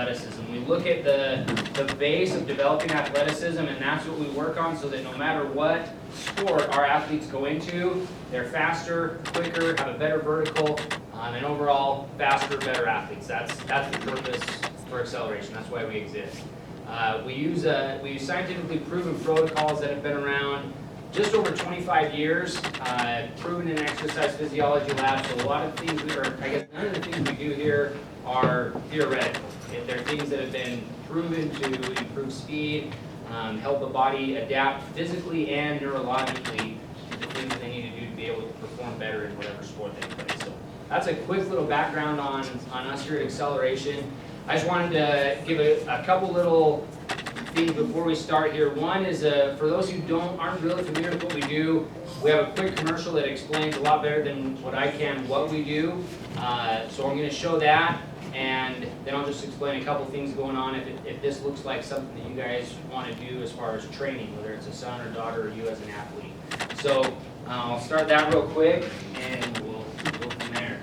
athleticism. We look at the base of developing athleticism, and that's what we work on, so that no matter what sport our athletes go into, they're faster, quicker, have a better vertical, and overall faster, better athletes. That's the purpose for acceleration. That's why we exist. We use scientifically proven protocols that have been around just over 25 years, proven in exercise physiology labs. So a lot of things, I guess none of the things we do here are theoretical. They're things that have been proven to improve speed, help the body adapt physically and neurologically to the things that they need to do to be able to perform better in whatever sport they play. So that's a quick little background on us here at Acceleration. I just wanted to give a couple little things before we start here. One is, for those who aren't really familiar with what we do, we have a quick commercial that explains a lot better than what I can what we do. So I'm going to show that, and then I'll just explain a couple things going on if this looks like something that you guys want to do as far as training, whether it's a son or daughter or you as an athlete. So I'll start that real quick, and we'll go from there.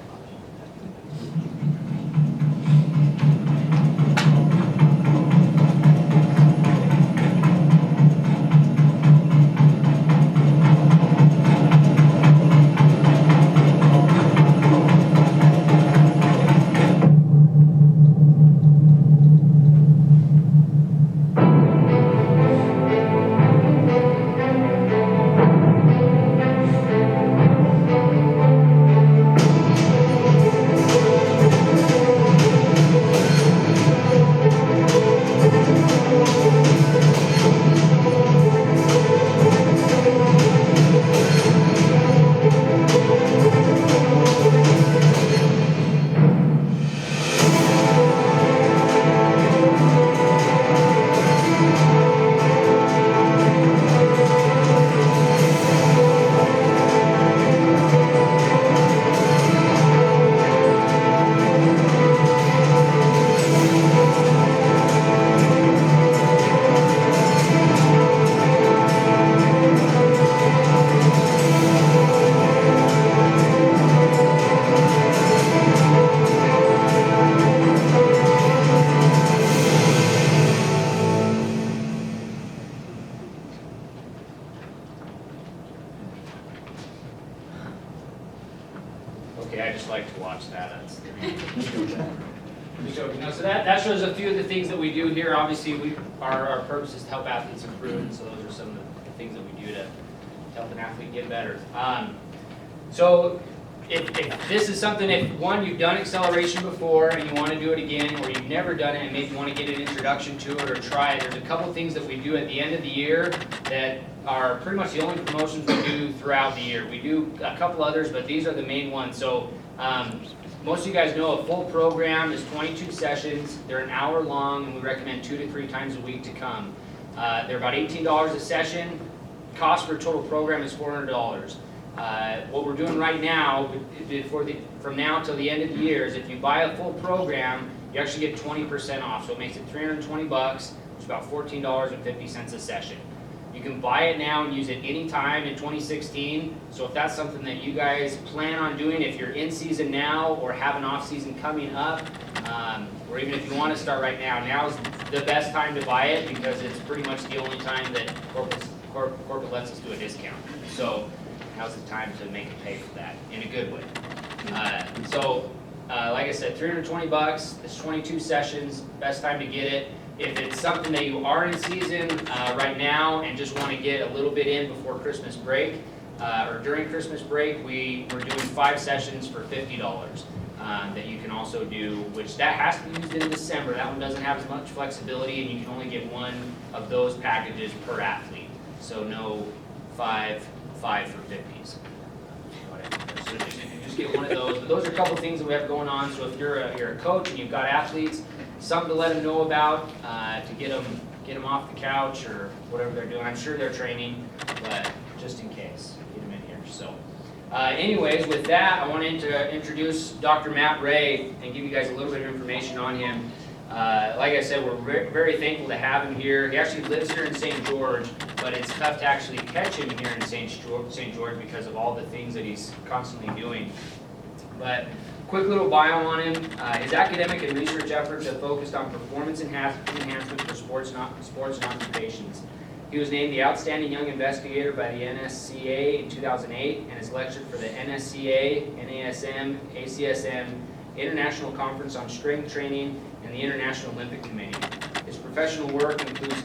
So that shows a few of the things that we do here. Obviously, our purpose is to help athletes improve, so those are some of the things that we do to help an athlete get better. So if this is something, if one, you've done acceleration before and you want to do it again, or you've never done it and maybe want to get an introduction to it or try it, there's a couple things that we do at the end of the year that are pretty much the only promotions we do throughout the year. We do a couple others, but these are the main ones. So most of you guys know a full program is 22 sessions. They're an hour long, and we recommend 2 to 3 times a week to come. They're about $18 a session. Cost for a total program is $400. What we're doing right now, from now till the end of the year, is if you buy a full program, you actually get 20% off. So it makes it $320, which is about $14.50 a session. You can buy it now and use it anytime in 2016. So if that's something that you guys plan on doing, if you're in season now or have an off season coming up, or even if you want to start right now is the best time to buy it, because it's pretty much the only time that corporate lets us do a discount. So now's the time to make it pay for that in a good way. Like I said, $320. It's 22 sessions. Best time to get it. If it's something that you are in season right now and just want to get a little bit in before Christmas break, or during Christmas break, we're doing 5 sessions for $50 that you can also do, which that has to be used in December. That one doesn't have as much flexibility, and you can only get one of those packages per athlete. So no 5 for 50s. So just get one of those. But those are a couple things that we have going on. So if you're a coach and you've got athletes, something to let them know about, to get them off the couch or whatever they're doing. I'm sure they're training, but just in case, get them in here. So anyways, with that, I want to introduce Dr. Matt Ray and give you guys a little bit of information on him. Like I said, we're very thankful to have him here. He actually lives here in St. George, but it's tough to actually catch him here in St. George because of all the things that he's constantly doing. But quick little bio on him. His academic and research efforts have focused on performance enhancement for sports and occupations. He was named the Outstanding Young Investigator by the NSCA in 2008 and is lectured for the NSCA, NASM, ACSM, International Conference on Strength Training, and the International Olympic Committee. His professional work includes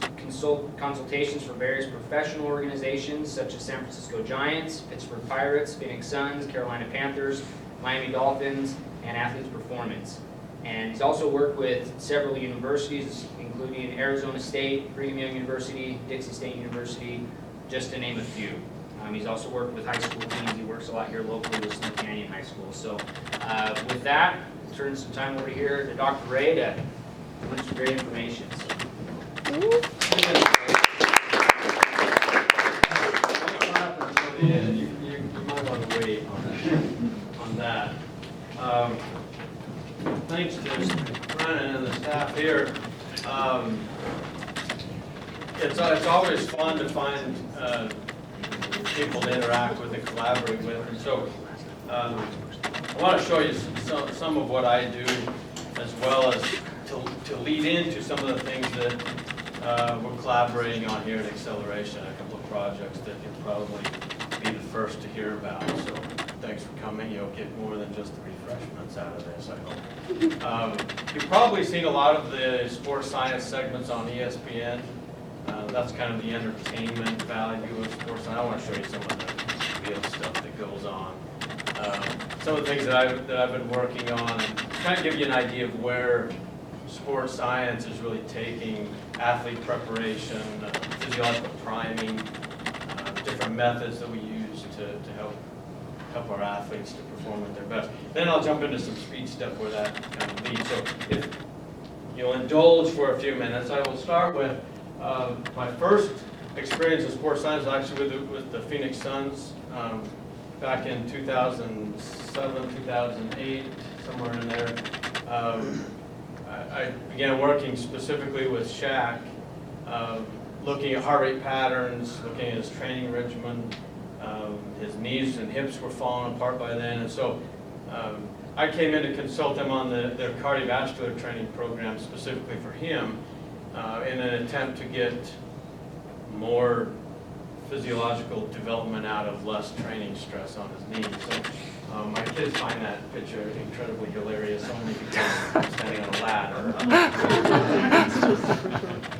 consultations for various professional organizations such as San Francisco Giants, Pittsburgh Pirates, Phoenix Suns, Carolina Panthers, Miami Dolphins, and Athletes Performance. And he's also worked with several universities, including Arizona State, Brigham Young University, Dixie State University, just to name a few. He's also worked with high school teams. He works a lot here locally with Snow Canyon High School. So with that, I'll turn some time over here to Dr. Rhea to learn some great information. You might want to wait on that. Thanks to Brennan and the staff here. It's always fun to find people to interact with and collaborate with. And so I want to show you some of what I do, as well as to lead into some of the things that we're collaborating on here at Acceleration, a couple of projects that you'll probably be the first to hear about. So thanks for coming. You'll get more than just the refreshments out of this, I hope. You've probably seen a lot of the sports science segments on ESPN. That's kind of the entertainment value of sports. And I want to show you some of the real stuff that goes on. Some of the things that I've been working on, and kind of give you an idea of where sports science is really taking athlete preparation, physiological priming, different methods that we use to help our athletes to perform at their best. Then I'll jump into some speed stuff where that kind of leads. So if you'll indulge for a few minutes, I will start with my first experience in sports science was actually with the Phoenix Suns back in 2007, 2008, somewhere in there. I began working specifically with Shaq, looking at heart rate patterns, looking at his training regimen. His knees and hips were falling apart by then, and so I came in to consult him on their cardiovascular training program specifically for him in an attempt to get more physiological development out of less training stress on his knees. So my kids find that picture incredibly hilarious only because I'm standing on a ladder.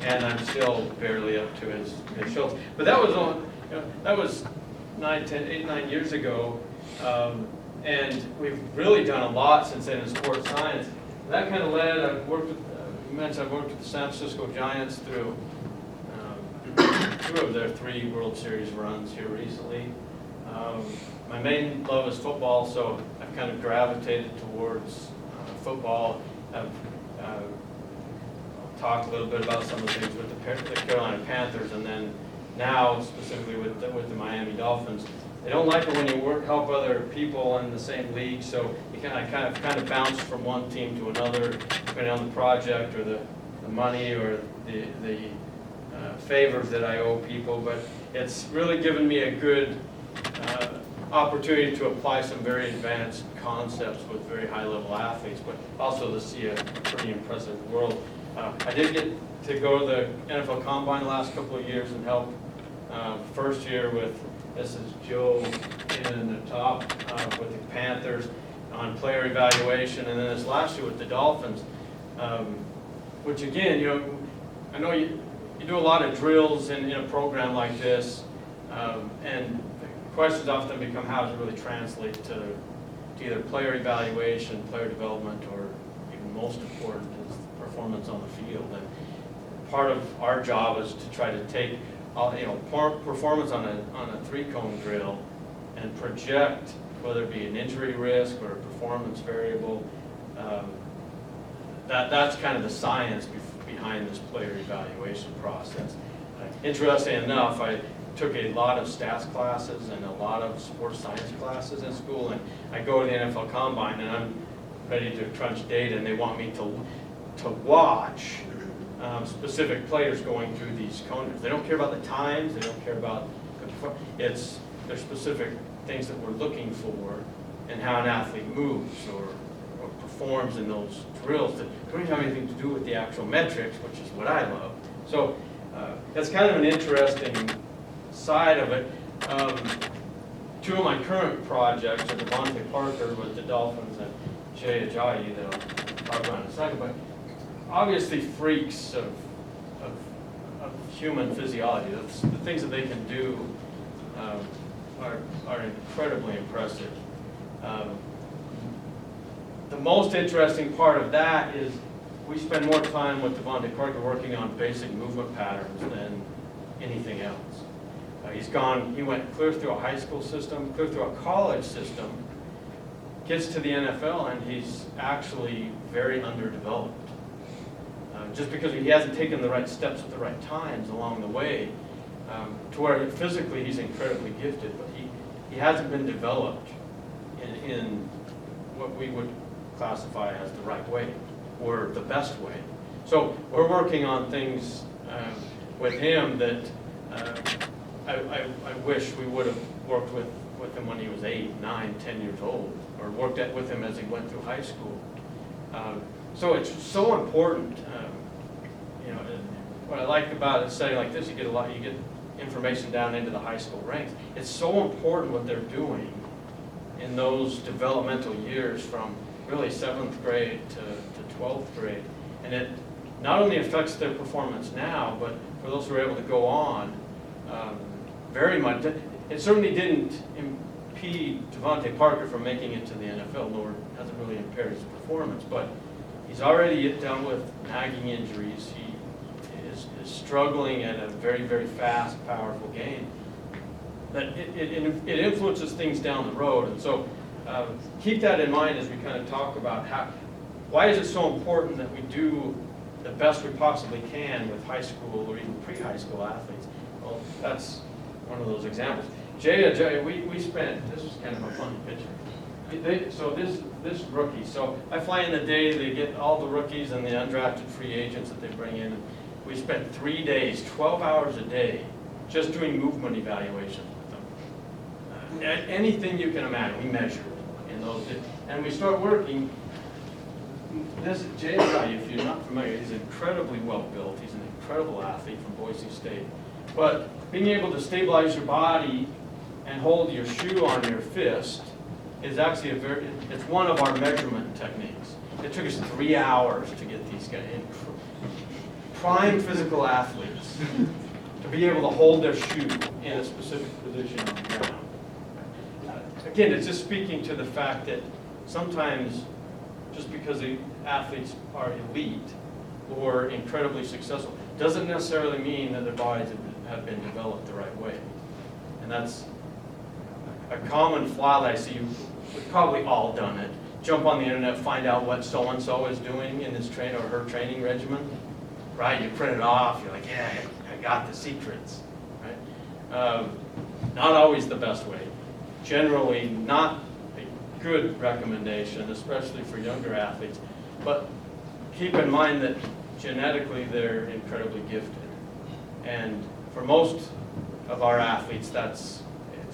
And I'm still barely up to his shoulders. But that was 8, 9 years ago. And we've really done a lot since then in sports science. That kind of led, I've worked with the San Francisco Giants through 2 of their 3 World Series runs here recently. My main love is football, so I've kind of gravitated towards football. I've talked a little bit about some of the things with the Carolina Panthers, and then now specifically with the Miami Dolphins. They don't like it when you help other people in the same league, so I kind of bounce from one team to another, depending on the project or the money or the favors that I owe people. But it's really given me a good opportunity to apply some very advanced concepts with very high-level athletes, but also to see a pretty impressive world. I did get to go to the NFL Combine the last couple of years and help first year with, this is Joe in the top with the Panthers on player evaluation, and then this last year with the Dolphins, which again, I know you do a lot of drills in a program like this, and questions often become how does it really translate to either player evaluation, player development, or even most important is performance on the field. And part of our job is to try to take performance on a 3-cone drill and project whether it be an injury risk or a performance variable. That's kind of the science behind this player evaluation process. Interesting enough, I took a lot of stats classes and a lot of sports science classes in school, and I go to the NFL Combine and I'm ready to crunch data, and they want me to watch specific players going through these coners. They don't care about the times, they don't care about there's specific things that we're looking for and how an athlete moves or performs in those drills that don't even have anything to do with the actual metrics, which is what I love. So that's kind of an interesting side of it. Two of my current projects are Devontae Parker with the Dolphins and Jay Ajayi that I'll talk about in a second, but obviously freaks of human physiology. The things that they can do are incredibly impressive. The most interesting part of that is we spend more time with Devontae Parker working on basic movement patterns than anything else. He went clear through a high school system, clear through a college system, gets to the NFL, and he's actually very underdeveloped. Just because he hasn't taken the right steps at the right times along the way, to where physically he's incredibly gifted, but he hasn't been developed in what we would classify as the right way or the best way. So we're working on things with him that I wish we would have worked with him when he was 8, 9, 10 years old, or worked with him as he went through high school. So it's so important. What I like about a setting like this, you get information down into the high school ranks. It's so important what they're doing in those developmental years from really 7th grade to 12th grade. And it not only affects their performance now, but for those who are able to go on, very much. It certainly didn't impede Devontae Parker from making it to the NFL, nor hasn't really impaired his performance, but he's already dealt with nagging injuries. He is struggling at a very, very fast, powerful game. That it influences things down the road, and so keep that in mind as we kind of talk about why is it so important that we do the best we possibly can with high school or even pre-high school athletes. Well, that's one of those examples. Jay, we spent, this was kind of a funny picture. So this rookie, so I fly in the day, they get all the rookies and the undrafted free agents that they bring in. And we spent 3 days, 12 hours a day, just doing movement evaluations with them. Anything you can imagine, we measure in those days. And we start working. This Jay, if you're not familiar, he's incredibly well built. He's an incredible athlete from Boise State. But being able to stabilize your body and hold your shoe on your fist is actually it's one of our measurement techniques. It took us 3 hours to get these guys in. Prime physical athletes to be able to hold their shoe in a specific position on the ground. Again, it's just speaking to the fact that sometimes just because the athletes are elite or incredibly successful doesn't necessarily mean that their bodies have been developed the right way. And that's a common flaw that I see. We've probably all done it. Jump on the internet, find out what so-and-so is doing in his train or her training regimen. Right, you print it off, you're like, yeah, I got the secrets. Right? Not always the best way. Generally not a good recommendation, especially for younger athletes. But keep in mind that genetically they're incredibly gifted. And for most of our athletes, it's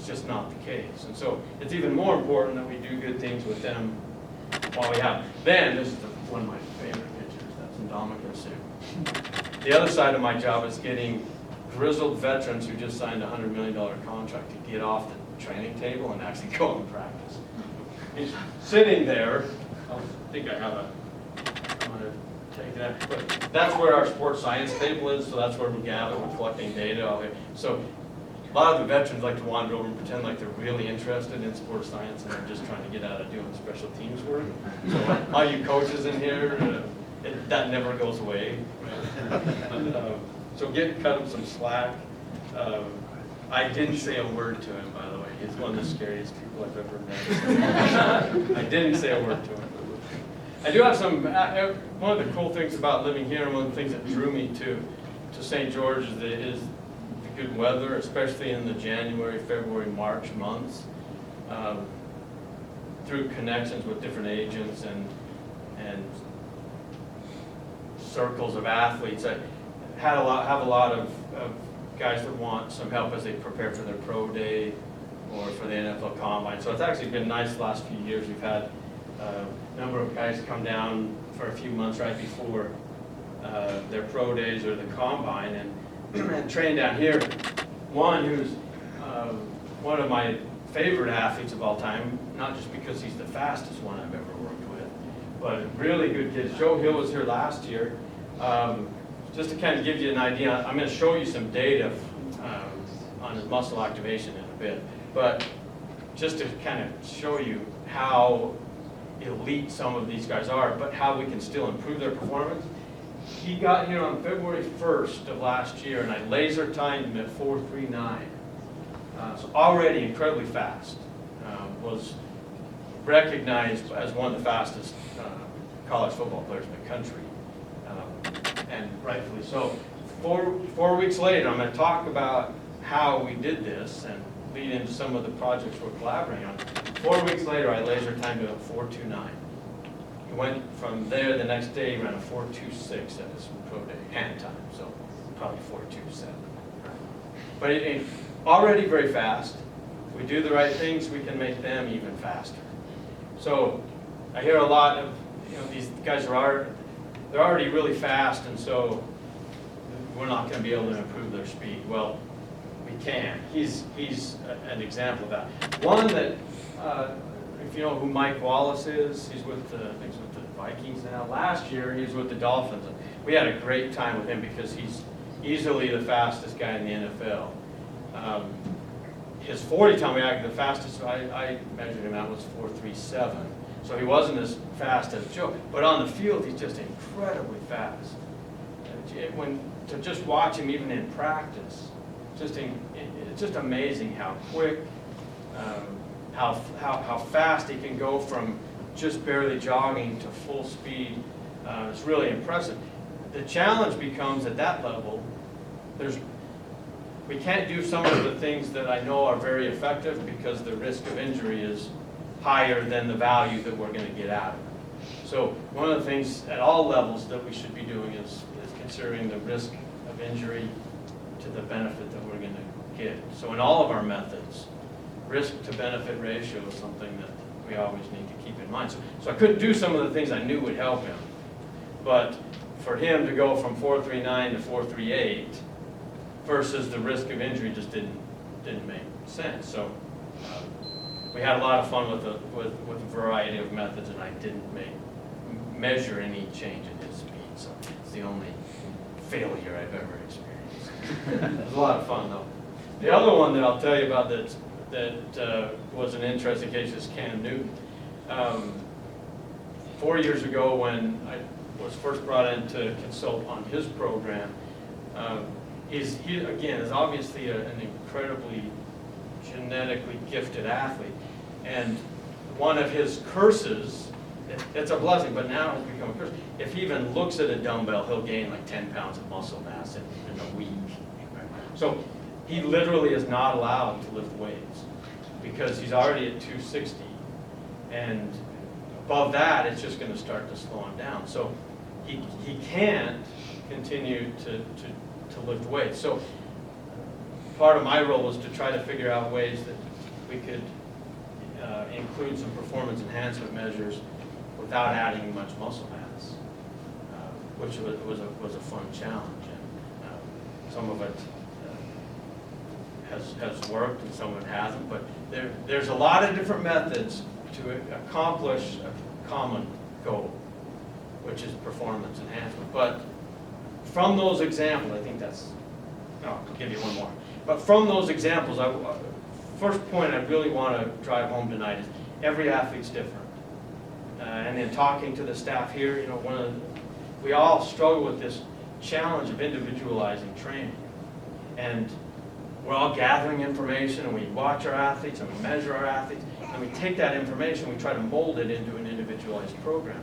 just not the case. And so it's even more important that we do good things with them while we have. Then, this is one of my favorite pictures, that's Ndamukong Suh. The other side of my job is getting grizzled veterans who just signed a $100 million contract to get off the training table and actually go and practice. He's sitting there. I think I have I'm going to take that. But that's where our sports science table is, so that's where we gather. We're collecting data. So a lot of the veterans like to wander over and pretend like they're really interested in sports science and they're just trying to get out of doing special teams work. So all you coaches in here, that never goes away. So cut him some slack. I didn't say a word to him, by the way. He's one of the scariest people I've ever met. I didn't say a word to him. I do have some, one of the cool things about living here, and one of the things that drew me to St. George is the good weather, especially in the January, February, March months. Through connections with different agents and circles of athletes, I have a lot of guys that want some help as they prepare for their pro day or for the NFL Combine. So it's actually been nice the last few years. We've had number of guys come down for a few months right before their pro days or the combine and train down here. One who's one of my favorite athletes of all time, not just because he's the fastest one I've ever worked with, but really good kids. Joe Hill was here last year. Just to kind of give you an idea, I'm going to show you some data on his muscle activation in a bit, but just to kind of show you how elite some of these guys are, but how we can still improve their performance. He got here on February 1st of last year, and I laser timed him at 4.39. So already incredibly fast. Was recognized as one of the fastest college football players in the country, and rightfully so. 4 weeks later, I'm going to talk about how we did this and lead into some of the projects we're collaborating on. 4 weeks later, I laser timed him at 4.29. He went from there the next day, he ran a 4.26 at his pro day, hand time, so probably 4.27. But it already very fast. If we do the right things, we can make them even faster. So I hear a lot of, these guys they're already really fast, and so we're not going to be able to improve their speed. Well, we can. He's an example of that. One that, if you know who Mike Wallace is, he's with the Vikings now. Last year, he was with the Dolphins. We had a great time with him because he's easily the fastest guy in the NFL. His 40 time, the fastest I measured him out was 4.37. So he wasn't as fast as Joe. But on the field, he's just incredibly fast. To just watch him even in practice, it's just amazing how quick, how fast he can go from just barely jogging to full speed. It's really impressive. The challenge becomes at that level, we can't do some of the things that I know are very effective because the risk of injury is higher than the value that we're going to get out of it. So one of the things at all levels that we should be doing is considering the risk of injury to the benefit that we're going to get. So in all of our methods, risk to benefit ratio is something that we always need to keep in mind. So I couldn't do some of the things I knew would help him, but for him to go from 4.39 to 4.38 versus the risk of injury just didn't make sense. So we had a lot of fun with a variety of methods, and I didn't measure any change in his speed. So it's the only failure I've ever experienced. It was a lot of fun though. The other one that I'll tell you about that was an interesting case is Cam Newton. 4 years ago, when I was first brought in to consult on his program, he again is obviously an incredibly genetically gifted athlete, and one of his curses, it's a blessing, but now it's become a curse. If he even looks at a dumbbell, he'll gain like 10 pounds of muscle mass in a week. So he literally is not allowed to lift weights because he's already at 260, and above that, it's just going to start to slow him down. So he can't continue to lift weights. So part of my role was to try to figure out ways that we could include some performance enhancement measures without adding much muscle mass, which was a fun challenge. And some of it has worked and some of it hasn't, but there's a lot of different methods to accomplish a common goal, which is performance enhancement. But from those examples, I think I'll give you one more. But from those examples, first point I really want to drive home tonight is every athlete's different. And in talking to the staff here, we all struggle with this challenge of individualizing training. And we're all gathering information, and we watch our athletes, and we measure our athletes, and we take that information, we try to mold it into an individualized program.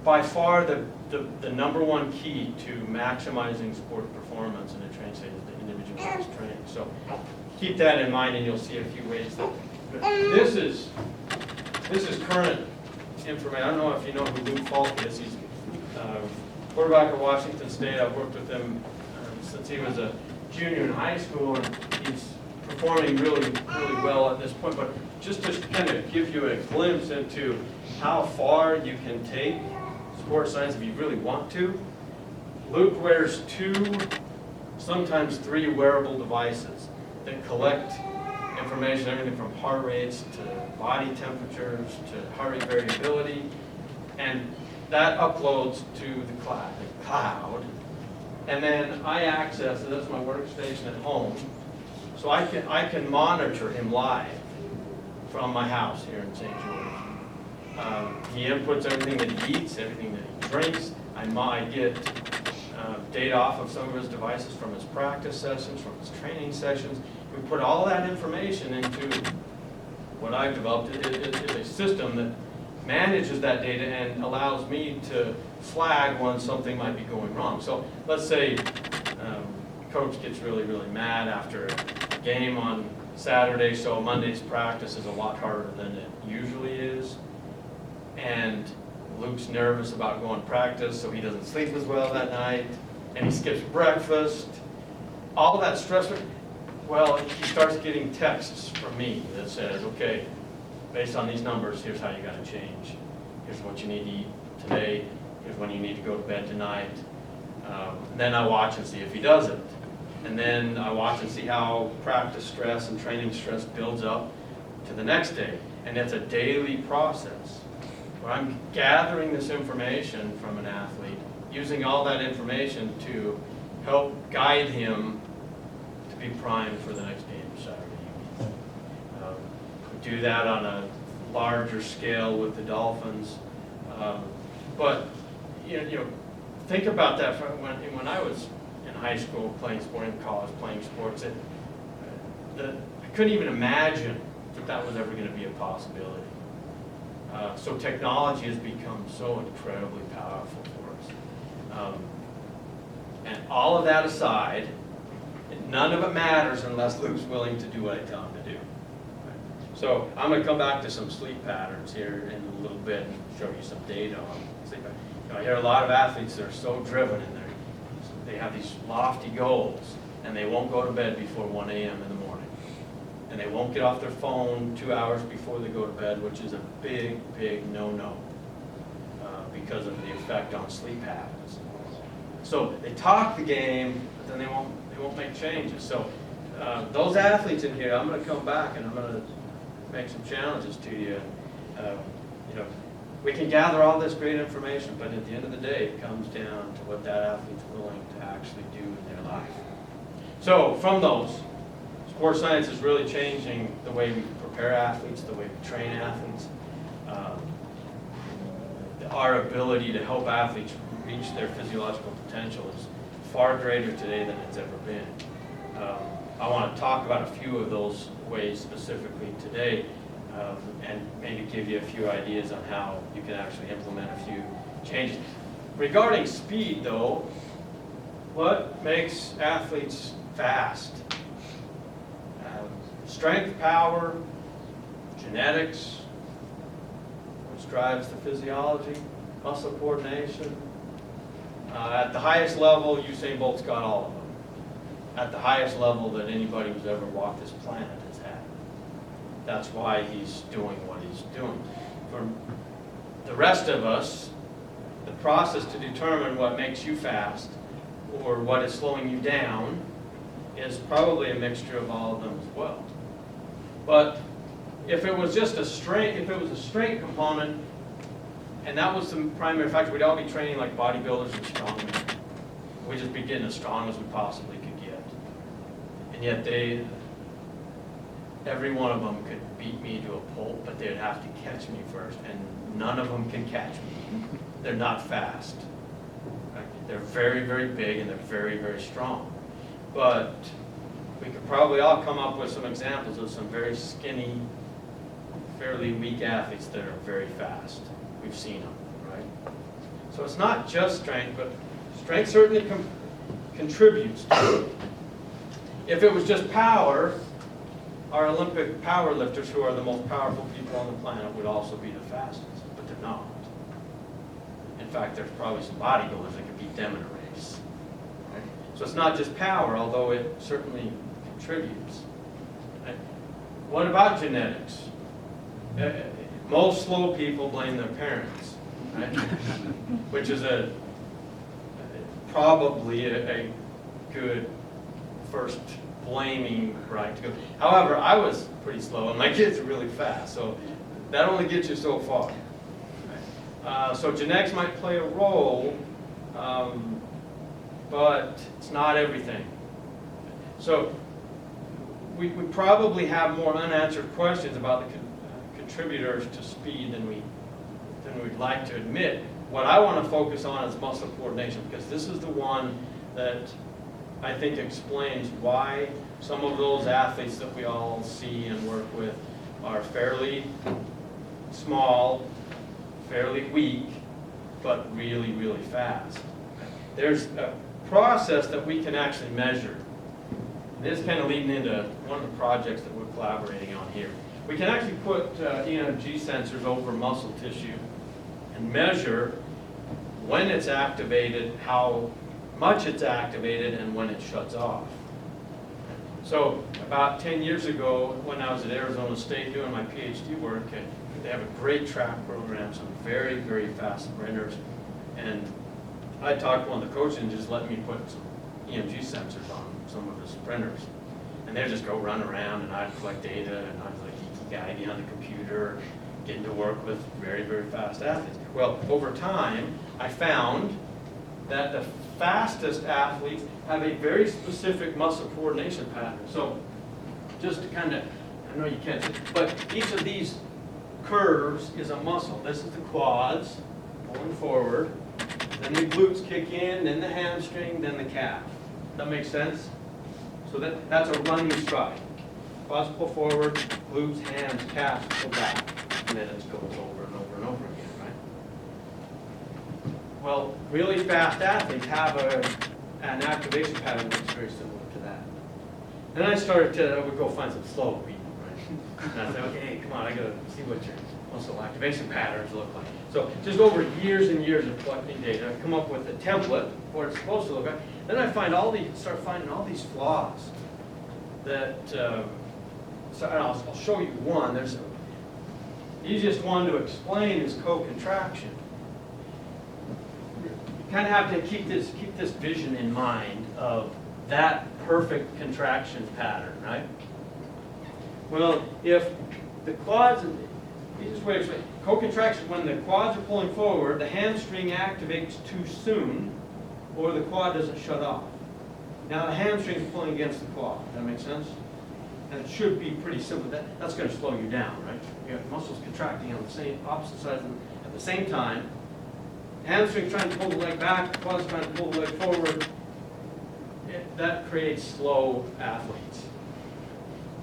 By far, the number one key to maximizing sport performance in a training setting is the individualized training. So keep that in mind, and you'll see a few ways that this is current information. I don't know if you know who Luke Falk is. He's quarterback at Washington State. I've worked with him since he was a junior in high school, and he's performing really well at this point, but just to kind of give you a glimpse into how far you can take sports science if you really want to, Luke wears 2, sometimes 3 wearable devices that collect information, everything from heart rates to body temperatures to heart rate variability, and that uploads to the cloud. And then I access it, that's my workstation at home, so I can monitor him live from my house here in St. George. He inputs everything that he eats, everything that he drinks. I get data off of some of his devices from his practice sessions, from his training sessions. We put all that information into what I've developed. It is a system that manages that data and allows me to flag when something might be going wrong. So let's say coach gets really mad after a game on Saturday, so Monday's practice is a lot harder than it usually is. And Luke's nervous about going to practice, so he doesn't sleep as well that night, and he skips breakfast. All that stress, well, he starts getting texts from me that says, okay, based on these numbers, here's how you got to change. Here's what you need to eat today. Here's when you need to go to bed tonight. Then I watch and see if he does it. And then I watch and see how practice stress and training stress builds up to the next day. And it's a daily process where I'm gathering this information from an athlete, using all that information to help guide him to be primed for the next game Saturday evening. We do that on a larger scale with the Dolphins. But you know, think about that from when I was in high school playing sport, in college playing sports. I couldn't even imagine that was ever going to be a possibility. So technology has become so incredibly powerful for us. And all of that aside, none of it matters unless Luke's willing to do what I tell him to do. So I'm going to come back to some sleep patterns here in a little bit and show you some data on sleep patterns. I hear a lot of athletes that are so driven and they have these lofty goals, and they won't go to bed before 1 a.m. in the morning. And they won't get off their phone 2 hours before they go to bed, which is a big no-no because of the effect on sleep habits. So they talk the game, but then they won't make changes. So those athletes in here, I'm going to come back and I'm going to make some challenges to you. You know, we can gather all this great information, but at the end of the day, it comes down to what that athlete's willing to actually do in their life. So from those, sports science is really changing the way we prepare athletes, the way we train athletes, our ability to help athletes reach their physiological potential is far greater today than it's ever been. I want to talk about a few of those ways specifically today, and maybe give you a few ideas on how you can actually implement a few changes. Regarding speed, though, what makes athletes fast? Strength, power, genetics, which drives the physiology, muscle coordination. At the highest level, Usain Bolt's got all of them. At the highest level that anybody who's ever walked this planet has had. That's why he's doing what he's doing. For the rest of us, the process to determine what makes you fast or what is slowing you down is probably a mixture of all of them as well. But if it was just a strength component, and that was the primary factor, we'd all be training like bodybuilders and strongmen. We'd just be getting as strong as we possibly could get. And yet every one of them could beat me to a pulp, but they'd have to catch me first, and none of them can catch me. They're not fast. Right? They're very big, and they're very strong. But we could probably all come up with some examples of some very skinny, fairly weak athletes that are very fast. We've seen them, right? So it's not just strength, but strength certainly contributes to it. If it was just power, our Olympic power lifters, who are the most powerful people on the planet, would also be the fastest, but they're not. In fact, there's probably some bodybuilders that could beat them in a race. Right? So it's not just power, although it certainly contributes. What about genetics? Most slow people blame their parents, right? Which is probably a good first blaming right to go. However, I was pretty slow and my kids are really fast, so that only gets you so far. So genetics might play a role, but it's not everything. So we probably have more unanswered questions about the contributors to speed than we'd like to admit. What I want to focus on is muscle coordination, because this is the one that I think explains why some of those athletes that we all see and work with are fairly small, fairly weak, but really, really fast. There's a process that we can actually measure. And this is kind of leading into one of the projects that we're collaborating on here. We can actually put EMG sensors over muscle tissue and measure when it's activated, how much it's activated, and when it shuts off. So about 10 years ago, when I was at Arizona State doing my PhD work, they have a great track program, some very, very fast sprinters. And I talked to one of the coaches and just let me put some EMG sensors on some of the sprinters. And they'd just go run around and I'd collect data and I was like geeky guy behind the computer, getting to work with very, very fast athletes. Well, over time, I found that the fastest athletes have a very specific muscle coordination pattern. So just to kind of, I know you can't see, but each of these curves is a muscle. This is the quads, pulling forward, then the glutes kick in, then the hamstring, then the calf. That makes sense? So that's a running stride. Quads pull forward, glutes, hands, calves pull back, and then it goes over and over and over again, right? Well, really fast athletes have an activation pattern that's very similar to that. Then I would go find some slow people, right? And I'd say, okay, hey, come on, I gotta see what your muscle activation patterns look like. So just over years and years of collecting data, I come up with a template for what it's supposed to look like. Then I start finding all these flaws that, so I'll show you one. The easiest one to explain is co-contraction. You kind of have to keep this vision in mind of that perfect contraction pattern, right? Well, if the quads, easiest way to explain, co-contraction, when the quads are pulling forward, the hamstring activates too soon, or the quad doesn't shut off. Now the hamstring is pulling against the quad. Does that make sense? And it should be pretty simple. That's going to slow you down, right? You have muscles contracting on the same opposite sides at the same time. Hamstring trying to pull the leg back, the quad's trying to pull the leg forward. That creates slow athletes.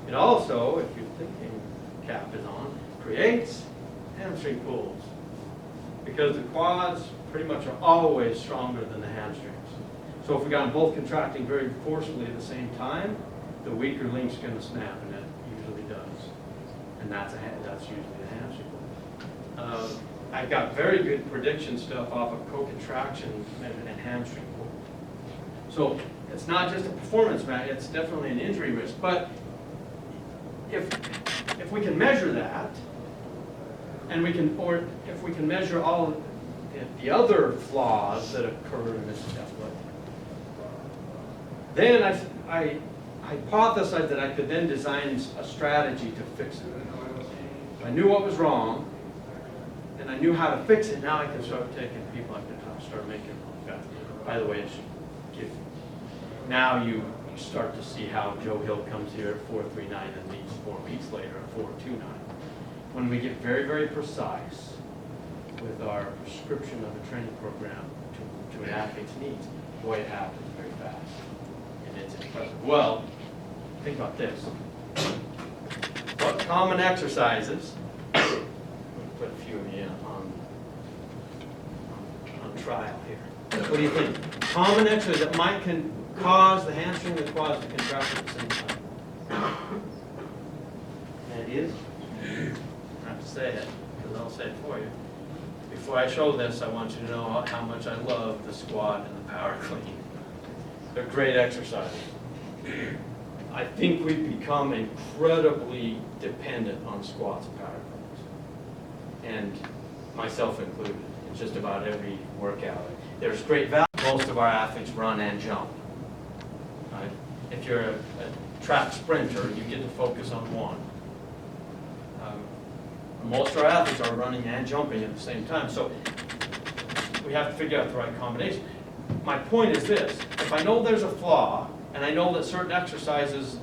It also, if your thinking cap is on, creates hamstring pulls, because the quads pretty much are always stronger than the hamstrings. So if we got them both contracting very forcefully at the same time, the weaker link's going to snap, and it usually does. And that's usually the hamstring pull. I've got very good prediction stuff off of co-contraction and hamstring pull. So it's not just a performance matter, it's definitely an injury risk. But if we can measure that, and if we can measure all the other flaws that occur in this template, then I hypothesized that I could then design a strategy to fix it. I knew what was wrong, and I knew how to fix it. Now I can start taking people, I can start making, by the way, now you start to see how Joe Hill comes here at 4.39 and leaves 4 weeks later at 4.29. When we get very, very precise with our prescription of a training program to an athlete's needs, boy, it happens very fast. And it's impressive. Well, think about this. What common exercises, I'm going to put a few of you on trial here. What do you think? Common exercises that might cause the hamstring and the quads to contract at the same time. And it is? I have to say it, because I'll say it for you. Before I show this, I want you to know how much I love the squat and the power clean. They're great exercises. I think we've become incredibly dependent on squats and power cleans, and myself included, in just about every workout. There's great value. Most of our athletes run and jump. Right? If you're a track sprinter, you get to focus on one. Most of our athletes are running and jumping at the same time, so we have to figure out the right combination. My point is this: if I know there's a flaw, and I know that certain exercises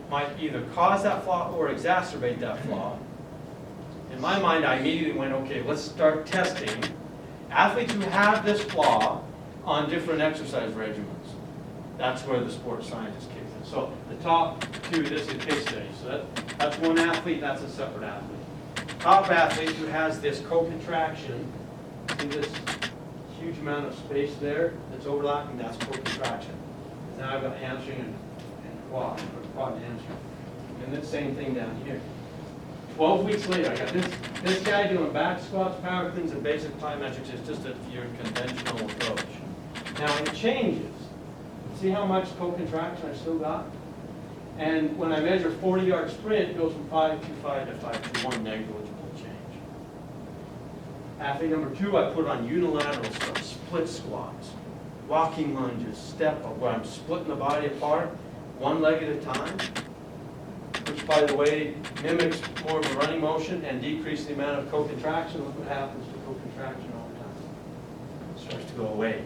might either cause that flaw or exacerbate that flaw, in my mind I immediately went, okay, let's start testing athletes who have this flaw on different exercise regimens. That's where the sports scientist kicks in. So the top two, this is a case study. So that's one athlete, that's a separate athlete. Top athlete who has this co-contraction, see this huge amount of space there that's overlapping, that's co-contraction. Now I've got hamstring and quad, or quad and hamstring. And the same thing down here. 12 weeks later, I got this guy doing back squats, power cleans, and basic plyometrics. It's just your conventional approach. Now it changes. See how much co-contraction I still got? And when I measure 40-yard sprint, it goes from 5.25 to 5.21, negligible change. Athlete number 2, I put on unilateral stuff, split squats, walking lunges, step up, where I'm splitting the body apart, one leg at a time, which, by the way, mimics more of a running motion and decreases the amount of co-contraction. Look what happens to co-contraction over time. It starts to go away.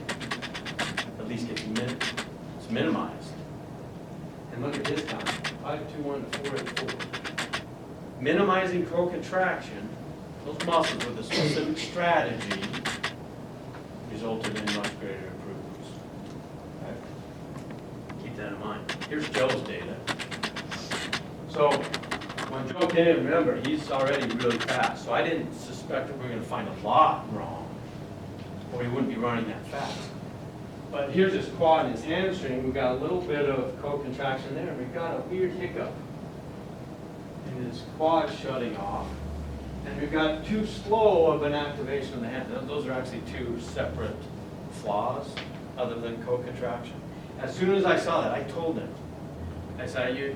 At least gets it's minimized. And look at his time, 5.21 to 4.84. Minimizing co-contraction, those muscles with a specific strategy resulted in much greater improvements. Okay? Keep that in mind. Here's Joe's data. So when Joe came in, remember, he's already really fast. So I didn't suspect that we were going to find a lot wrong, or he wouldn't be running that fast. But here's his quad and his hamstring. We've got a little bit of co-contraction there, and we've got a weird hiccup in his quad shutting off. And we've got too slow of an activation of the hand. Those are actually two separate flaws other than co-contraction. As soon as I saw that, I told him, I said, I'm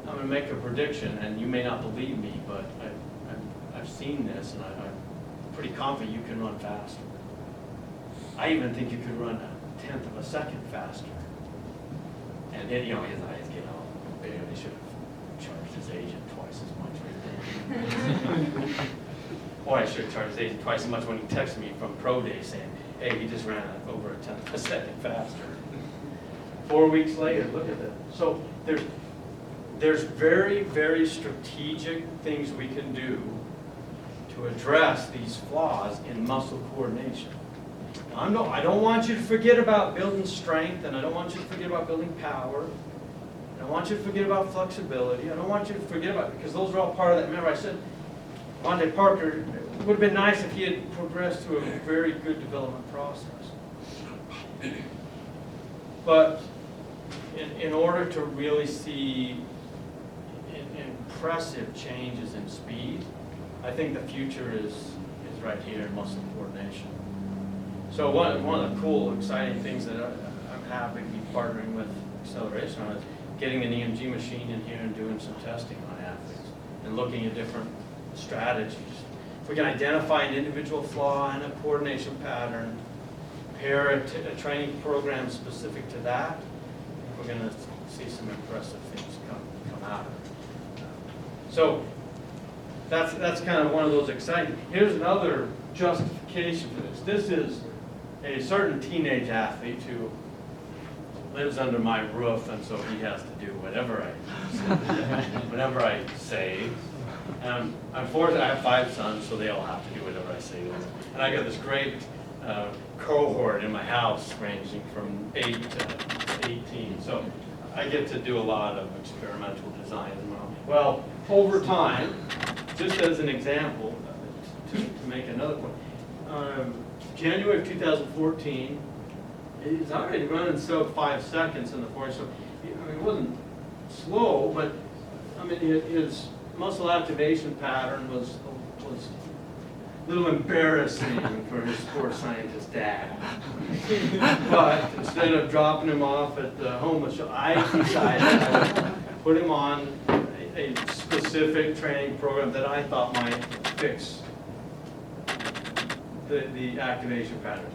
going to make a prediction, and you may not believe me, but I've seen this, and I'm pretty confident you can run faster. I even think you could run 1/10 of a second faster. And then, his eyes get all big. They should have charged his agent twice as much. Or I should have charged his agent twice as much when he texted me from Pro Day saying, hey, he just ran over 1/10 of a second faster. 4 weeks later, look at that. So there's very, very strategic things we can do to address these flaws in muscle coordination. Now, I don't want you to forget about building strength, and I don't want you to forget about building power. I don't want you to forget about flexibility. I don't want you to forget about, because those are all part of that. Remember I said, Vontae Parker, it would have been nice if he had progressed through a very good development process. But in order to really see impressive changes in speed, I think the future is right here in muscle coordination. So one of the cool, exciting things that I'm happy to be partnering with Acceleration on is getting an EMG machine in here and doing some testing on athletes and looking at different strategies. If we can identify an individual flaw and a coordination pattern, pair a training program specific to that, we're going to see some impressive things come out of it. So that's kind of one of those exciting. Here's another justification for this. This is a certain teenage athlete who lives under my roof, and so he has to do whatever I say. And unfortunately, I have 5 sons, so they all have to do whatever I say to them. And I got this great cohort in my house ranging from 8 to 18. So I get to do a lot of experimental design as well. Well, over time, just as an example, to make another point, January of 2014, he's already running sub 5 seconds in the 40. So it wasn't slow, but his muscle activation pattern was a little embarrassing for his sports scientist dad. But instead of dropping him off at the homeless shelter, I decided I would put him on a specific training program that I thought might fix the activation pattern.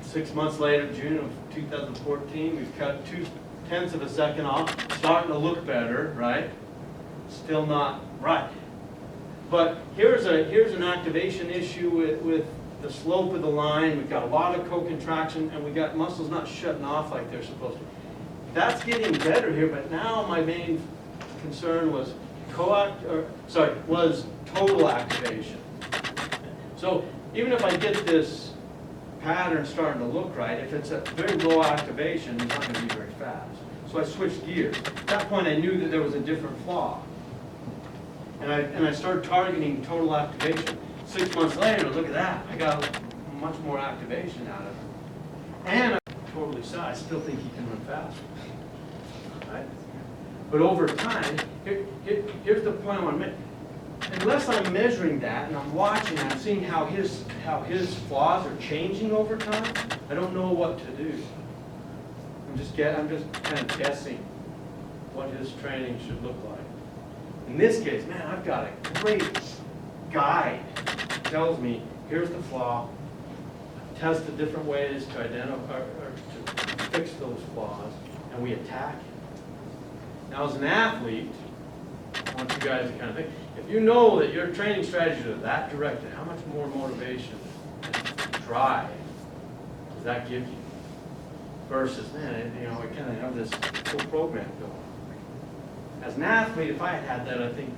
6 months later, June of 2014, we've cut 0.2 of a second off, starting to look better, right? Still not right. But here's an activation issue with the slope of the line. We've got a lot of co-contraction, and we got muscles not shutting off like they're supposed to. That's getting better here, but now my main concern was total activation. So even if I get this pattern starting to look right, if it's at very low activation, it's not going to be very fast. So I switched gears. At that point, I knew that there was a different flaw. And I started targeting total activation. 6 months later, look at that. I got much more activation out of it. And I'm totally sad. I still think he can run faster. Right? But over time, here's the point I want to make. Unless I'm measuring that and I'm watching, I'm seeing how his flaws are changing over time, I don't know what to do. I'm just kind of guessing what his training should look like. In this case, man, I've got a great guide that tells me, here's the flaw, tested different ways to identify or to fix those flaws, and we attack it. Now, as an athlete, I want you guys to kind of think, if you know that your training strategies are that directed, how much more motivation and drive does that give you? Versus, man, I kind of have this whole program going. As an athlete, if I had had that, I think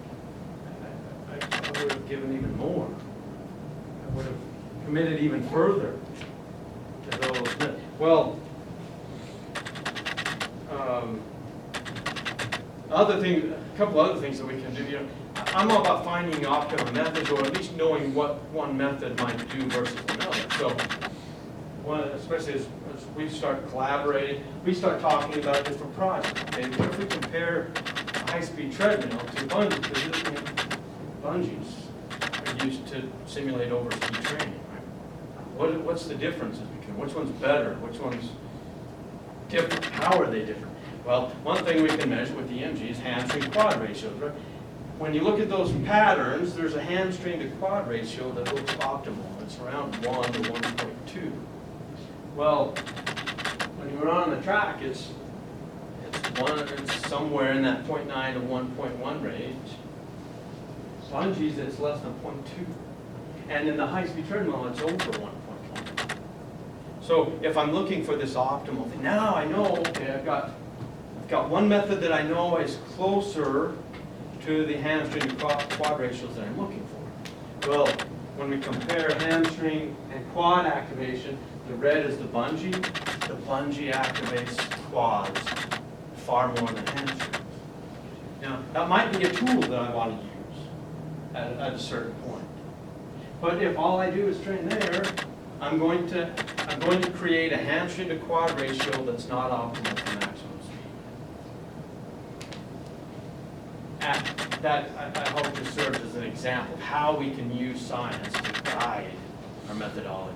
I would have given even more. I would have committed even further to those. Well, a couple other things that we can do. I'm all about finding optimal methods, or at least knowing what one method might do versus another. So, especially as we start collaborating, we start talking about different projects. Okay, what if we compare a high-speed treadmill to bungee? Because bungees are used to simulate overspeed training. Right? What's the differences between which one's better, which one's different? How are they different? Well, one thing we can measure with EMG is hamstring quad ratios. Right? When you look at those patterns, there's a hamstring to quad ratio that looks optimal. It's around 1 to 1.2. Well, when you run on the track, it's somewhere in that 0.9 to 1.1 range. Bungees, it's less than 0.2. And in the high-speed treadmill, it's over 1.1. So if I'm looking for this optimal thing, now I know, okay, I've got one method that I know is closer to the hamstring to quad ratios that I'm looking for. Well, when we compare hamstring and quad activation, the red is the bungee. The bungee activates quads far more than hamstrings. Now, that might be a tool that I want to use at a certain point. But if all I do is train there, I'm going to create a hamstring to quad ratio that's not optimal for maximum speed. That I hope this serves as an example of how we can use science to guide our methodologies.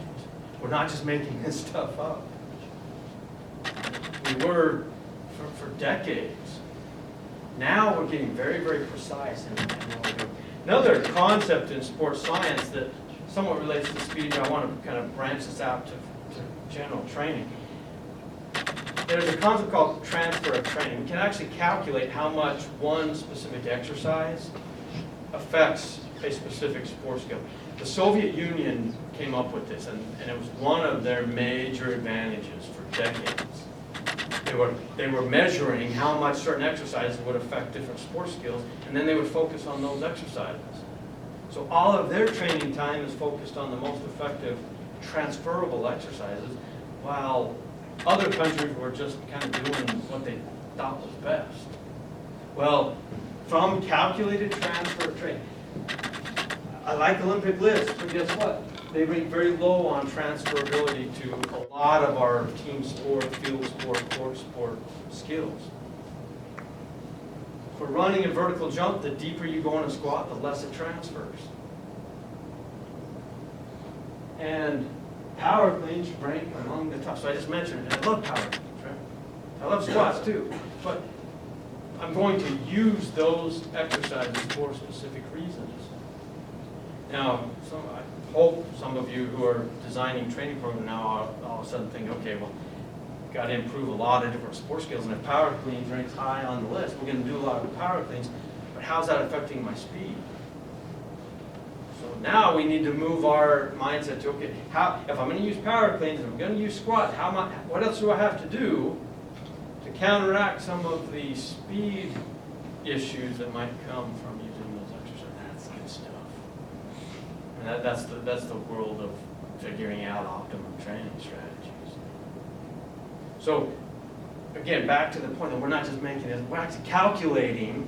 We're not just making this stuff up. We were for decades. Now we're getting very, very precise in what we're doing. Another concept in sports science that somewhat relates to speed, I want to kind of branch this out to general training. There's a concept called transfer of training. We can actually calculate how much one specific exercise affects a specific sports skill. The Soviet Union came up with this, and it was one of their major advantages for decades. They were measuring how much certain exercises would affect different sports skills, and then they would focus on those exercises. So all of their training time is focused on the most effective transferable exercises, while other countries were just kind of doing what they thought was best. Well, from calculated transfer of training, I like Olympic lifts, but guess what? They rate very low on transferability to a lot of our team sport, field sport, court sport skills. For running and vertical jump, the deeper you go in a squat, the less it transfers. And power cleans rank among the top. So I just mentioned it, and I love power cleans, right? I love squats too, but I'm going to use those exercises for specific reasons. Now, I hope some of you who are designing training programs now are all of a sudden think, okay, well, got to improve a lot of different sports skills, and if power cleans ranks high on the list, we're going to do a lot of power cleans, but how's that affecting my speed? So now we need to move our mindset to, okay, if I'm going to use power cleans, if I'm going to use squats, what else do I have to do to counteract some of the speed issues that might come from using those exercises? That's good stuff. And that's the world of figuring out optimum training strategies. So, again, back to the point that we're not just making it, we're actually calculating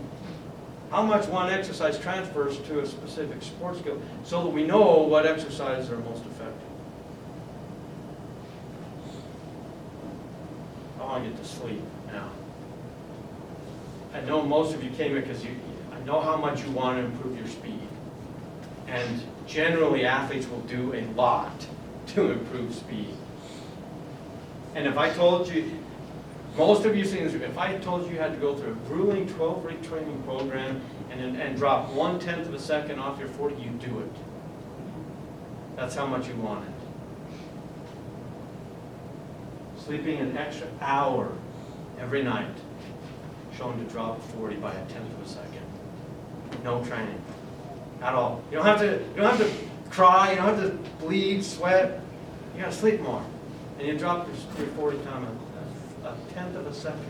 how much one exercise transfers to a specific sports skill so that we know what exercises are most effective. I want to get to sleep now. I know most of you came here because I know how much you want to improve your speed. And generally, athletes will do a lot to improve speed. And if I told you, most of you seen this, if I told you you had to go through a grueling 12-week training program and drop 1/10 of a second off your 40, you'd do it. That's how much you want it. Sleeping an extra hour every night, shown to drop 40 by 1/10 of a second. No training at all. You don't have to cry, you don't have to bleed, sweat. You gotta sleep more. And you drop your 40 time a 1/10 of a second.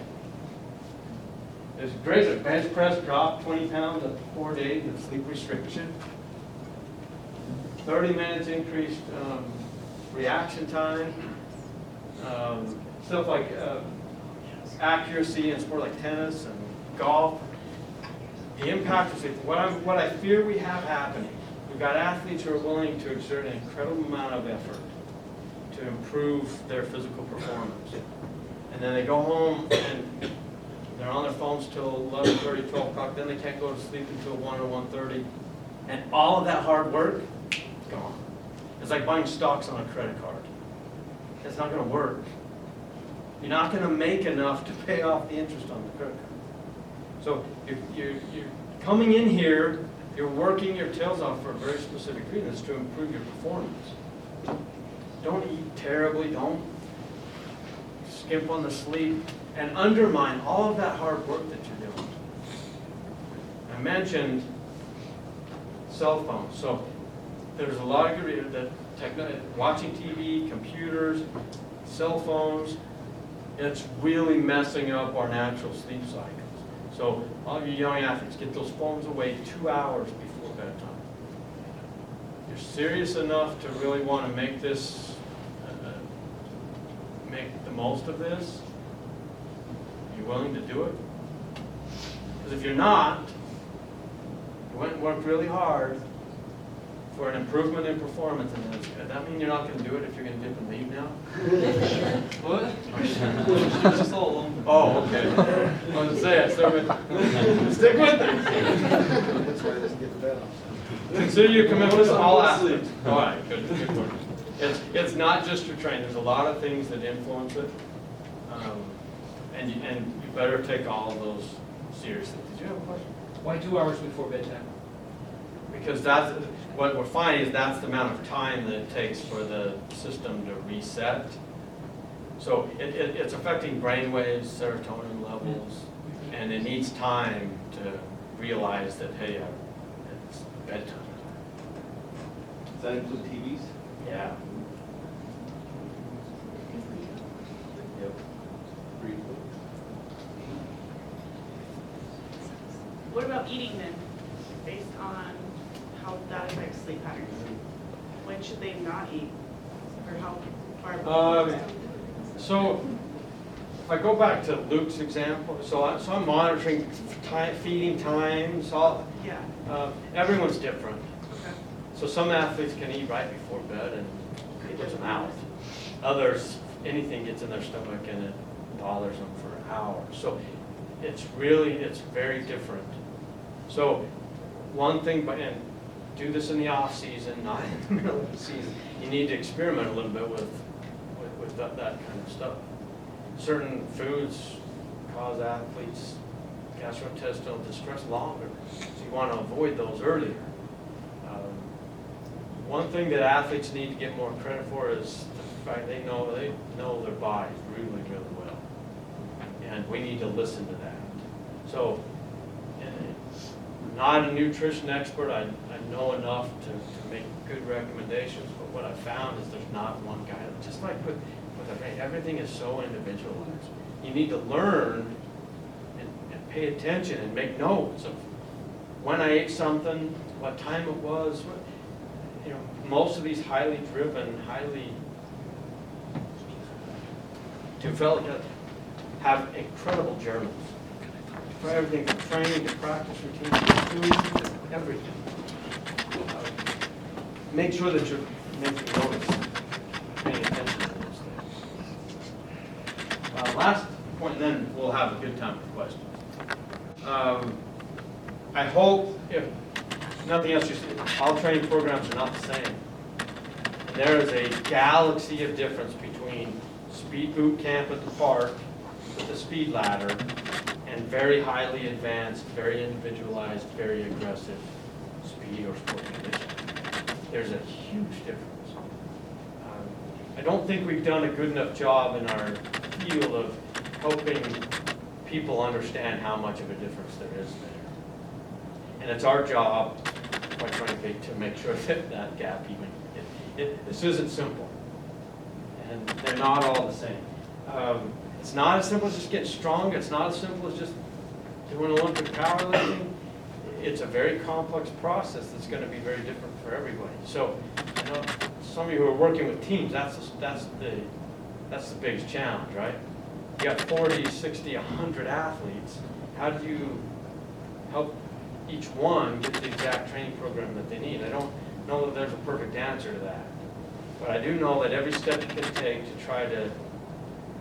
It's great that bench press dropped 20 pounds after 4 days of sleep restriction. 30 minutes increased reaction time. Stuff like accuracy in sport like tennis and golf. The impact of sleep. What I fear we have happening, we've got athletes who are willing to exert an incredible amount of effort to improve their physical performance. And then they go home and they're on their phones till 11:30, 12 o'clock, then they can't go to sleep until 1 or 1:30. And all of that hard work is gone. It's like buying stocks on a credit card. It's not going to work. You're not going to make enough to pay off the interest on the credit card. So you're coming in here, you're working your tails off for a very specific reason. It's to improve your performance. Don't eat terribly, don't skimp on the sleep, and undermine all of that hard work that you're doing. I mentioned cell phones. So there's a lot of good reasons that watching TV, computers, cell phones, it's really messing up our natural sleep cycles. So all of you young athletes, get those phones away 2 hours before bedtime. You're serious enough to really want to make this, make the most of this? Are you willing to do it? Because if you're not, you went and worked really hard for an improvement in performance, and does that mean you're not going to do it if you're going to dip and leave now? What? Just all alone. Oh, okay. I was to say it. Stick with it. That's why it doesn't get the bed off. Consider your commitment to all athletes. All right, good point. It's not just your training. There's a lot of things that influence it, and you better take all of those seriously. Did you have a question? Why 2 hours before bedtime? Because that's what we're finding is that's the amount of time that it takes for the system to reset. So it's affecting brain waves, serotonin levels, and it needs time to realize that, hey, it's bedtime. Does that include TVs? Yeah. Yep. What about eating then, based on how that affects sleep patterns? When should they not eat? Or how far? So if I go back to Luke's example, so I'm monitoring feeding times. Yeah. Everyone's different. Okay. So some athletes can eat right before bed and it puts them out. Others, anything gets in their stomach and it bothers them for hours. So it's very different. So one thing, and do this in the off season, not in the middle of the season. You need to experiment a little bit with that kind of stuff. Certain foods cause athletes gastrointestinal distress longer, so you want to avoid those earlier. One thing that athletes need to get more credit for is the fact they know their bodies really, really well, and we need to listen to that. So, not a nutrition expert, I know enough to make good recommendations, but what I found is there's not one guy, just like with everything is so individualized. You need to learn and pay attention and make notes of when I ate something, what time it was. Most of these highly driven, highly developed, have incredible journals for everything from training to practice routines to food to everything. Make sure that you're making notes, paying attention to those things. Last point, and then we'll have a good time for questions. I hope, if nothing else, all training programs are not the same. And there is a galaxy of difference between speed boot camp at the park with the speed ladder and very highly advanced, very individualized, very aggressive speed or sport conditioning. There's a huge difference. I don't think we've done a good enough job in our field of helping people understand how much of a difference there is there. And it's our job, quite frankly, to make sure that that gap this isn't simple. And they're not all the same. It's not as simple as just getting strong. It's not as simple as just doing Olympic powerlifting. It's a very complex process that's going to be very different for everybody. So, some of you who are working with teams, that's the biggest challenge, right? You got 40, 60, 100 athletes. How do you help each one get the exact training program that they need? I don't know that there's a perfect answer to that. But I do know that every step you can take to try to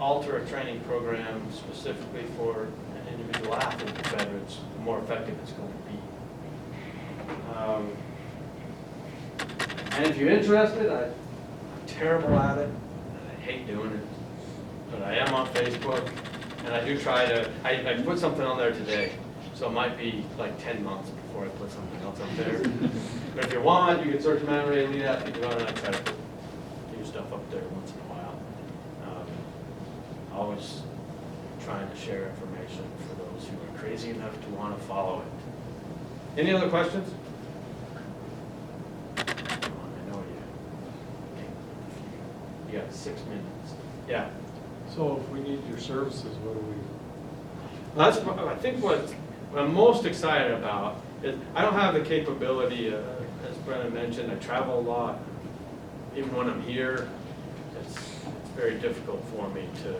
alter a training program specifically for an individual athlete, the better it's, the more effective it's going to be. And if you're interested, I'm terrible at it, and I hate doing it, but I am on Facebook, and I do try to, I put something on there today, so it might be like 10 months before I put something else up there. But if you want, you can search Mount Ray Elite Athlete Development. I try to put new stuff up there once in a while. Always trying to share information for those who are crazy enough to want to follow it. Any other questions? Come on, I know you got 6 minutes. Yeah. So if we need your services, what do we? That's, I think what I'm most excited about is I don't have the capability, as Brennan mentioned, I travel a lot. Even when I'm here, it's very difficult for me to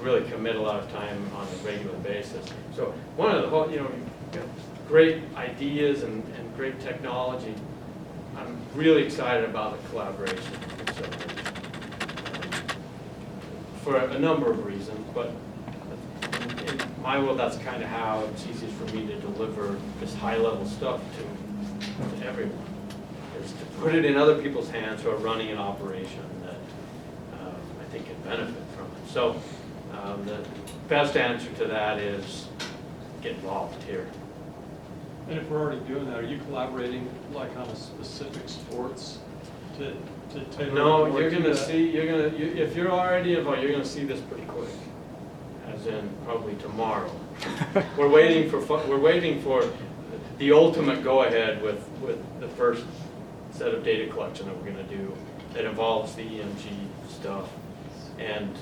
really commit a lot of time on a regular basis. So one of the you've got great ideas and great technology. I'm really excited about the collaboration. So, for a number of reasons, but in my world, that's kind of how it's easiest for me to deliver this high-level stuff to everyone, is to put it in other people's hands who are running an operation that I think can benefit from it. So the best answer to that is get involved here. And if we're already doing that, are you collaborating like on a specific sports to tailor? No, you're going to see, if you're already involved, you're going to see this pretty quick, as in probably tomorrow. We're waiting for the ultimate go-ahead with the first set of data collection that we're going to do that involves the EMG stuff. And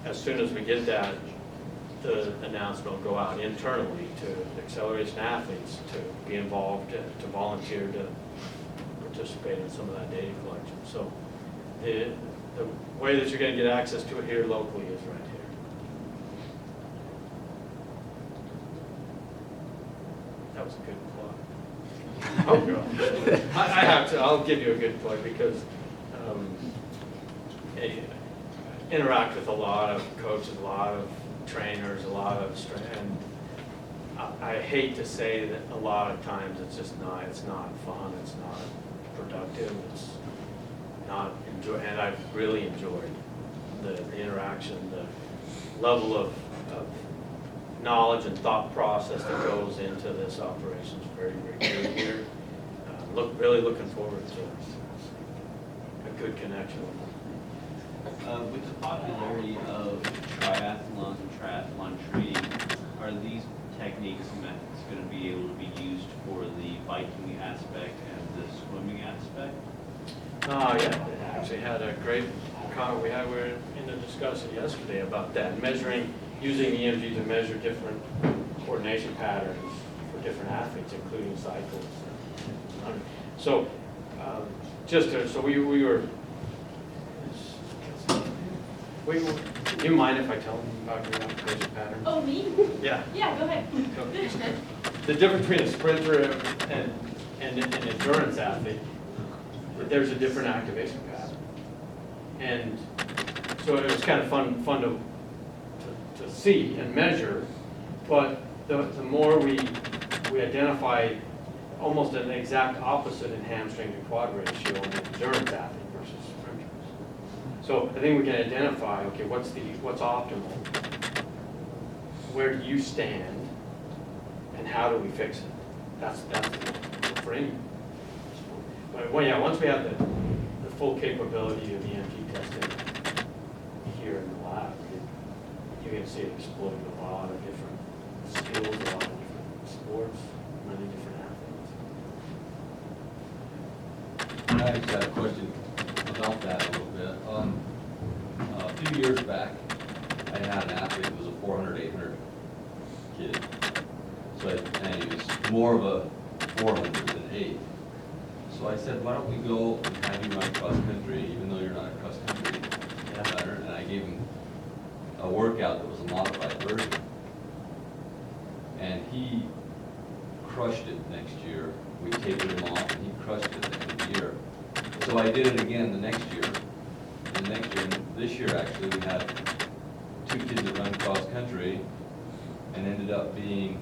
as soon as we get that, the announcement will go out internally to acceleration athletes to be involved, to volunteer to participate in some of that data collection. So the way that you're going to get access to it here locally is right here. That was a good plug. Oh, girl. I have to, I'll give you a good plug because I interact with a lot of coaches, a lot of trainers, and I hate to say that a lot of times it's not fun, it's not productive, it's not and I've really enjoyed the interaction, the level of knowledge and thought process that goes into this operation is very, very good here. Really looking forward to a good connection with them. With the popularity of triathlon and triathlon training, are these techniques and methods going to be able to be used for the biking aspect and the swimming aspect? Yeah, they actually had a great comment. We were in a discussion yesterday about that, using EMG to measure different coordination patterns for different athletes, including cyclists. So, do you mind if I tell them about your coordination pattern? Oh, me? Yeah. Yeah, go ahead. The difference between a sprinter and an endurance athlete, there's a different activation pattern. And so it was kind of fun to see and measure, but the more we identify almost an exact opposite in hamstring to quad ratio in an endurance athlete versus sprinters. So I think we can identify, okay, what's optimal? Where do you stand? And how do we fix it? That's the framing. But well, yeah, once we have the full capability of EMG testing here in the lab, you're going to see it exploding a lot of different skills, a lot of different sports, many different athletes. I just had a question about that a little bit. A few years back, I had an athlete who was a 400, 800 kid. And he was more of a 400 than 8. So I said, why don't we go and have you run cross country, even though you're not a cross country runner? And I gave him a workout that was a modified version. And he crushed it next year. We tapered him off and he crushed it at the end of the year. So I did it again the next year. And this year actually, we had 2 kids that run cross country and ended up being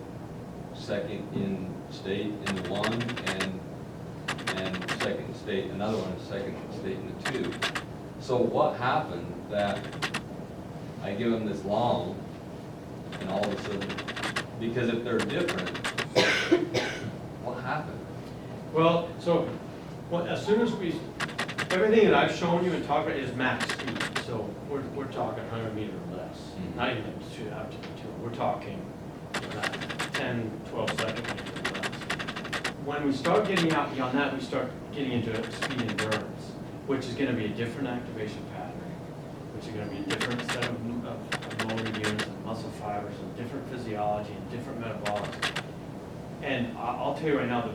second in state in the 1 and second in state, another one is second in state in the 2. So what happened that I give them this long and all of a sudden, because if they're different, what happened? Well, as soon as everything that I've shown you and talked about is max speed. So we're talking 100 meter or less, not even up to 2. We're talking 10, 12 seconds or less. When we start getting out beyond that, we start getting into speed endurance, which is going to be a different activation pattern, which is going to be a different set of motor units and muscle fibers and different physiology and different metabolics. And I'll tell you right now that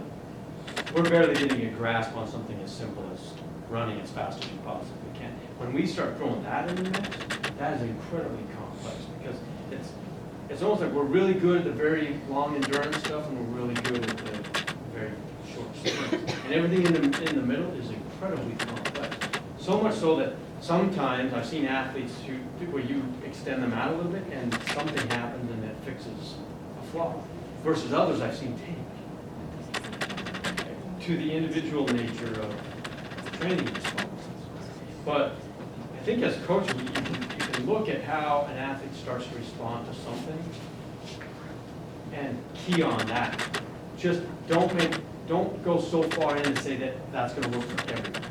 we're barely getting a grasp on something as simple as running as fast as you possibly can. When we start throwing that in the mix, that is incredibly complex because it's almost like we're really good at the very long endurance stuff and we're really good at the very short sprint. And everything in the middle is incredibly complex. So much so that sometimes I've seen athletes where you extend them out a little bit and something happens and it fixes a flaw. Versus others I've seen take to the individual nature of training responses. But I think as coaches, you can look at how an athlete starts to respond to something and key on that. Just don't go so far in and say that that's going to work for everyone.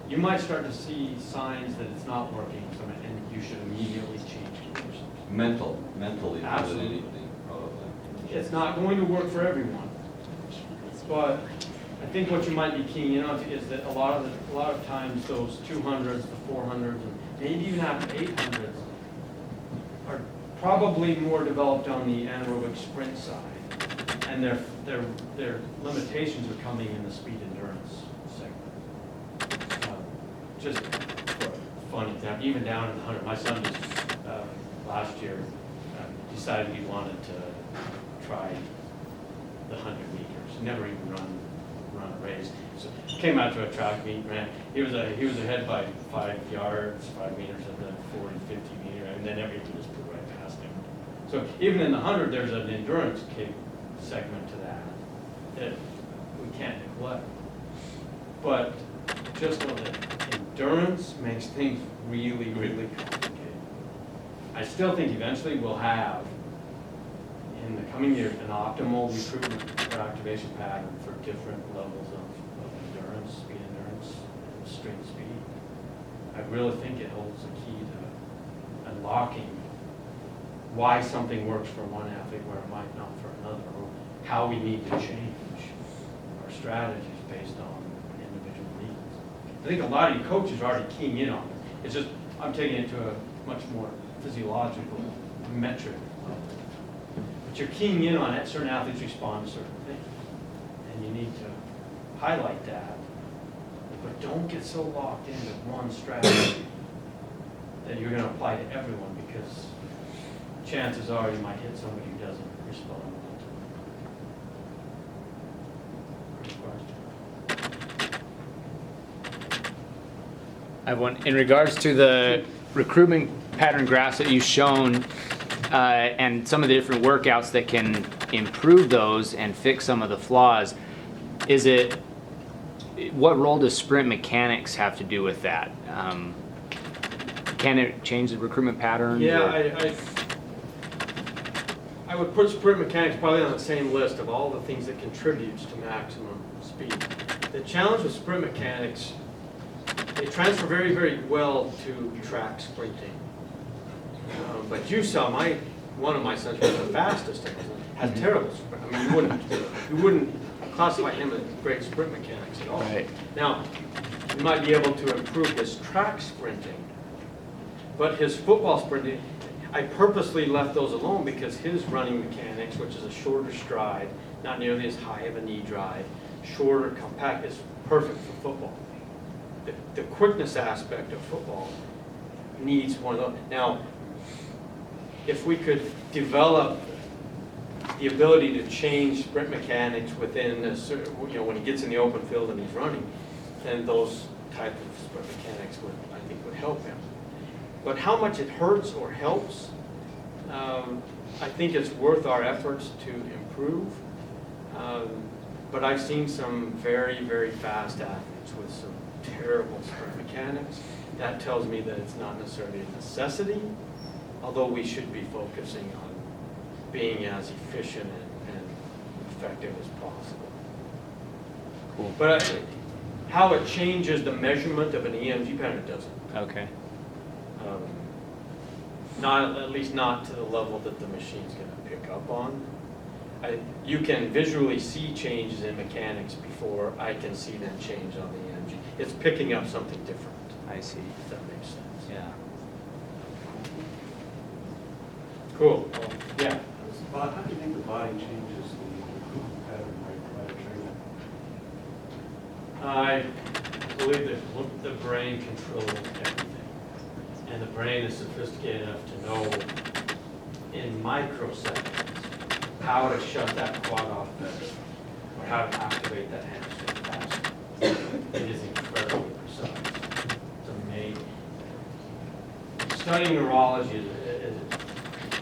You might start to see signs that it's not working, and you should immediately change course. Mentally more than Absolutely. anything, probably. It's not going to work for everyone, but I think what you might be keying in on is that a lot of times those 200s, the 400s, and maybe even after 800s are probably more developed on the anaerobic sprint side, and their limitations are coming in the speed endurance segment. Just for a fun example, even down in the 100, my son just last year decided he wanted to try the 100 meters. Never even run a race. So came out to a track meet, ran. He was ahead by 5 yards, 5 meters at the 40, 50 meter, and then everyone just blew right past him. So even in the 100, there's an endurance segment to that we can't neglect. But just know that endurance makes things really, really complicated. I still think eventually we'll have, in the coming years, an optimal recruitment or activation pattern for different levels of endurance, speed endurance, and strength speed. I really think it holds the key to unlocking why something works for one athlete where it might not for another, or how we need to change our strategies based on individual needs. I think a lot of you coaches are already keying in on it. It's just, I'm taking it to a much more physiological metric level. But you're keying in on it, certain athletes respond to certain things. And you need to highlight that. But don't get so locked into one strategy that you're going to apply to everyone, because chances are you might hit somebody who doesn't respond well to it. Good question. I have one, in regards to the recruitment pattern graphs that you've shown, and some of the different workouts that can improve those and fix some of the flaws, what role does sprint mechanics have to do with that? Can it change the recruitment pattern? Yeah, I would put sprint mechanics probably on the same list of all the things that contributes to maximum speed. The challenge with sprint mechanics, they transfer very, very well to track sprinting. But you saw one of my sons was the fastest of them, had terrible sprint. I mean, you wouldn't classify him as great sprint mechanics at all. Right. Now, you might be able to improve his track sprinting, but his football sprinting, I purposely left those alone because his running mechanics, which is a shorter stride, not nearly as high of a knee drive, shorter, compact, is perfect for football. The quickness aspect of football needs one of those. Now, if we could develop the ability to change sprint mechanics within a certain, when he gets in the open field and he's running, then those type of sprint mechanics would help him. But how much it hurts or helps, I think it's worth our efforts to improve. But I've seen some very, very fast athletes with some terrible sprint mechanics. That tells me that it's not necessarily a necessity, although we should be focusing on being as efficient and effective as possible. Cool. But how it changes the measurement of an EMG pattern, it doesn't. Okay. Not, at least not to the level that the machine's going to pick up on. You can visually see changes in mechanics before I can see them change on the EMG. It's picking up something different. I see. If that makes sense. Yeah. Cool. Yeah. Bob, how do you think the body changes the recruitment pattern by training? I believe that the brain controls everything. And the brain is sophisticated enough to know in microseconds how to shut that quad off better, or how to activate that hamstring faster. It is incredibly precise. It's amazing. Studying neurology is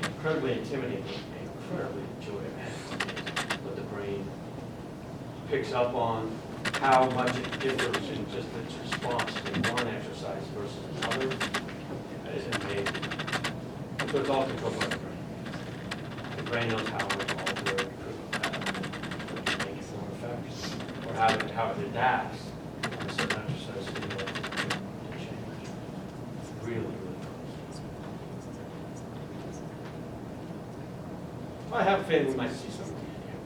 incredibly intimidating, incredibly enjoyable. What the brain picks up on, how much it differs in just its response to one exercise versus another. Is amazing. So it's all controlled by the brain. The brain knows how to alter the recruitment pattern to make it more effective, or how it adapts to certain exercise stimulus to change. It's really, really close. I have a feeling we might see something in here.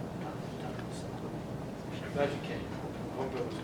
I'm glad you came. I hope it was